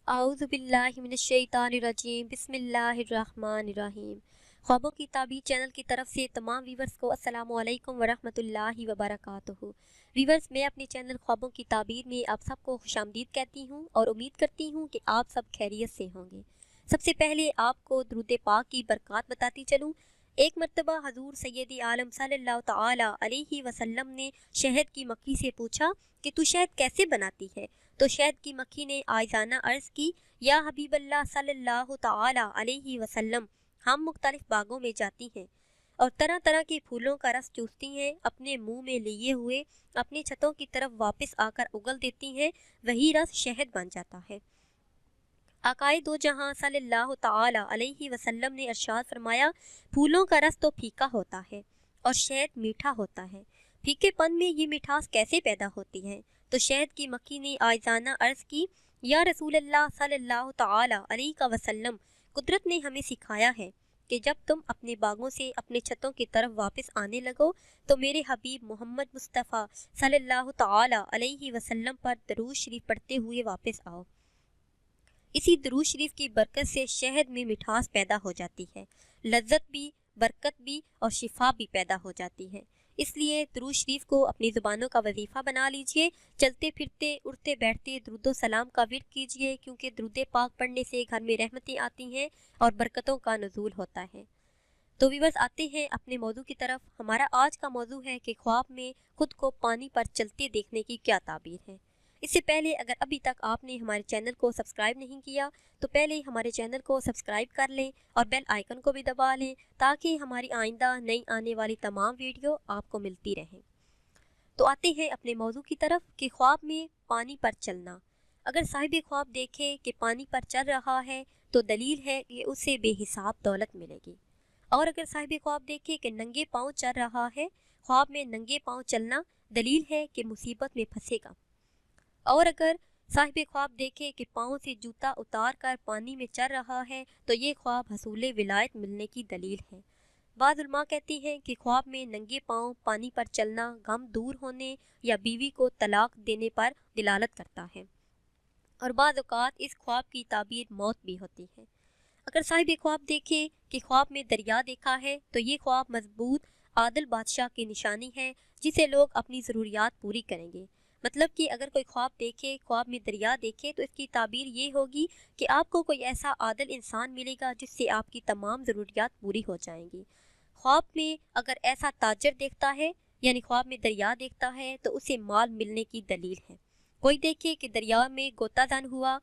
अऊज़ु बिल्लाहि मिनश्शैतानिर्रजीम बिस्मिल्लाहिर्रहमानिर्रहीम। ख्वाबों की ताबीर चैनल की तरफ से तमाम व्यूवर्स को अस्सलामु अलैकुम वरहमतुल्लाहि वबरकातुहू। व्यूवर्स, मैं अपने चैनल ख्वाबों की ताबीर में आप सबको खुशामदीद कहती हूँ और उम्मीद करती हूँ कि आप सब खैरियत से होंगे। सबसे पहले आपको दुरूद पाक की बरक़ात बताती चलूँ। एक मरतबा हजूर सैयदी आलम सल्लल्लाहु तआला अलैहि वसल्लम ने शहद की मक्खी से पूछा कि तू शहद कैसे बनाती है? तो शहद की मक्खी ने आयजाना अर्ज़ की, या हबीबल्लाह सल्लल्लाहु तआला अलैहि वसल्लम, हम मुख्तलिफ बागों में जाती हैं और तरह तरह के फूलों का रस चूसती हैं, अपने मुंह में लिए हुए अपनी छतों की तरफ वापस आकर उगल देती हैं, वही रस शहद बन जाता है। आकाए दो जहां सल्लल्लाहु तआला अलैहि वसल्लम ने इरशाद फरमाया, फूलों का रस तो फीका होता है और शहद मीठा होता है, फीकेपन में ये मिठास कैसे पैदा होती है? तो शहद की मक्खी ने आयजाना अर्ज़ की, या रसूलल्लाह सल्लल्लाहु तआला अलैहि वसल्लम, कुदरत ने हमें सिखाया है कि जब तुम अपने बागों से अपने छतों की तरफ वापस आने लगो तो मेरे हबीब मोहम्मद मुस्तफ़ा सल्लल्लाहु तआला अलैहि वसल्लम पर दरूद शरीफ पढ़ते हुए वापस आओ। इसी दरूद शरीफ की बरकत से शहद में मिठास पैदा हो जाती है, लज्जत भी, बरकत भी और शिफा भी पैदा हो जाती है। इसलिए दरूद शरीफ को अपनी ज़ुबानों का वजीफ़ा बना लीजिए। चलते फिरते उठते बैठते दरूद सलाम का विर्द कीजिए, क्योंकि दरूद पाक पढ़ने से घर में रहमतें आती हैं और बरकतों का नुज़ूल होता है। तो व्यूअर्स, आते हैं अपने मौजू की तरफ। हमारा आज का मौजू है कि ख्वाब में खुद को पानी पर चलते देखने की क्या ताबीर है। इससे पहले अगर अभी तक आपने हमारे चैनल को सब्सक्राइब नहीं किया तो पहले हमारे चैनल को सब्सक्राइब कर लें और बेल आइकन को भी दबा लें, ताकि हमारी आइंदा नई आने वाली तमाम वीडियो आपको मिलती रहें। तो आते हैं अपने मौजू की तरफ कि ख्वाब में पानी पर चलना। अगर साहिब ख्वाब देखे कि पानी पर चल रहा है तो दलील है कि उसे बेहिसाब दौलत मिलेगी, और अगर साहिब ख्वाब देखे कि नंगे पाँव चल रहा है, ख्वाब में नंगे पाँव चलना दलील है कि मुसीबत में फंसेगा। और अगर साहिब ख्वाब देखे कि पाँव से जूता उतार कर पानी में चल रहा है तो ये ख्वाब हसूल विलायत मिलने की दलील है। बाद उलमा कहती हैं कि ख्वाब में नंगे पाँव पानी पर चलना गम दूर होने या बीवी को तलाक देने पर दिलालत करता है, और बाद औक़ात इस ख्वाब की ताबीर मौत भी होती है। अगर साहिब ख्वाब देखे कि ख्वाब में दरिया देखा है तो ये ख्वाब मजबूत आदिल बादशाह की निशानी है, जिसे लोग अपनी ज़रूरियात पूरी करेंगे। मतलब कि अगर कोई ख्वाब देखे, ख्वाब में दरिया देखे, तो इसकी ताबीर ये होगी कि आपको कोई ऐसा आदिल इंसान मिलेगा जिससे आपकी तमाम ज़रूरियात पूरी हो जाएंगी। ख्वाब में अगर ऐसा ताजर देखता है, यानी ख्वाब में दरिया देखता है, तो उसे माल मिलने की दलील है। कोई देखे कि दरिया में गोताजन हुआ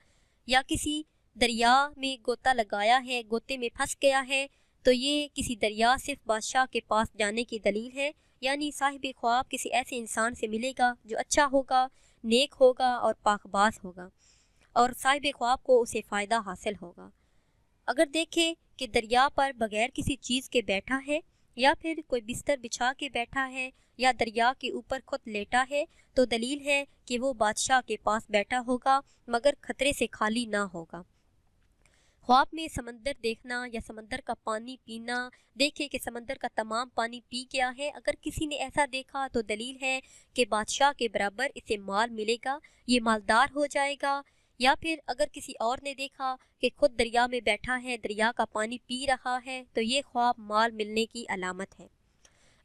या किसी दरिया में गोता लगाया है, गोते में फंस गया है, तो ये किसी दरिया सिर्फ बादशाह के पास जाने की दलील है। यानी साहिब ख्वाब किसी ऐसे इंसान से मिलेगा जो अच्छा होगा, नेक होगा और पाकबाज होगा, और साहिब ख्वाब को उसे फ़ायदा हासिल होगा। अगर देखे कि दरिया पर बगैर किसी चीज़ के बैठा है, या फिर कोई बिस्तर बिछा के बैठा है, या दरिया के ऊपर खुद लेटा है, तो दलील है कि वो बादशाह के पास बैठा होगा मगर खतरे से खाली ना होगा। ख्वाब में समंदर देखना या समंदर का पानी पीना, देखे कि समंदर का तमाम पानी पी गया है, अगर किसी ने ऐसा देखा तो दलील है कि बादशाह के बराबर इसे माल मिलेगा, ये मालदार हो जाएगा। या फिर अगर किसी और ने देखा कि खुद दरिया में बैठा है, दरिया का पानी पी रहा है, तो ये ख्वाब माल मिलने की अलामत है।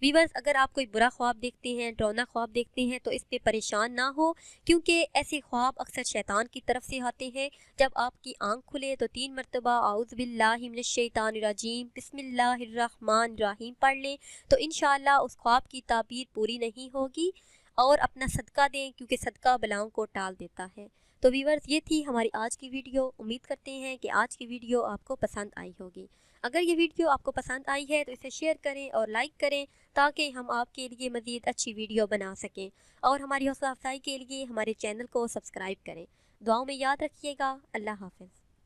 व्यूअर्स, अगर आप कोई बुरा ख्वाब देखते हैं, डरावना ख्वाब देखते हैं, तो इस पे परेशान ना हो, क्योंकि ऐसे ख्वाब अक्सर शैतान की तरफ से आते हैं। जब आपकी आंख खुले तो 3 मरतबा आऊज़ु बिल्लाहि मिनश्शैतानिर्रजीम बिस्मिल्लाहिर्रहमानिर्रहीम पढ़ लें, तो इंशाअल्लाह उस ख्वाब की ताबीर पूरी नहीं होगी। और अपना सदका दें, क्योंकि सदका बलाओं को टाल देता है। तो व्यूअर्स, ये थी हमारी आज की वीडियो। उम्मीद करते हैं कि आज की वीडियो आपको पसंद आई होगी। अगर ये वीडियो आपको पसंद आई है तो इसे शेयर करें और लाइक करें, ताकि हम आपके लिए मज़ीद अच्छी वीडियो बना सकें, और हमारी हौसला अफजाई के लिए हमारे चैनल को सब्सक्राइब करें। दुआओं में याद रखिएगा। अल्लाह हाफ़िज़।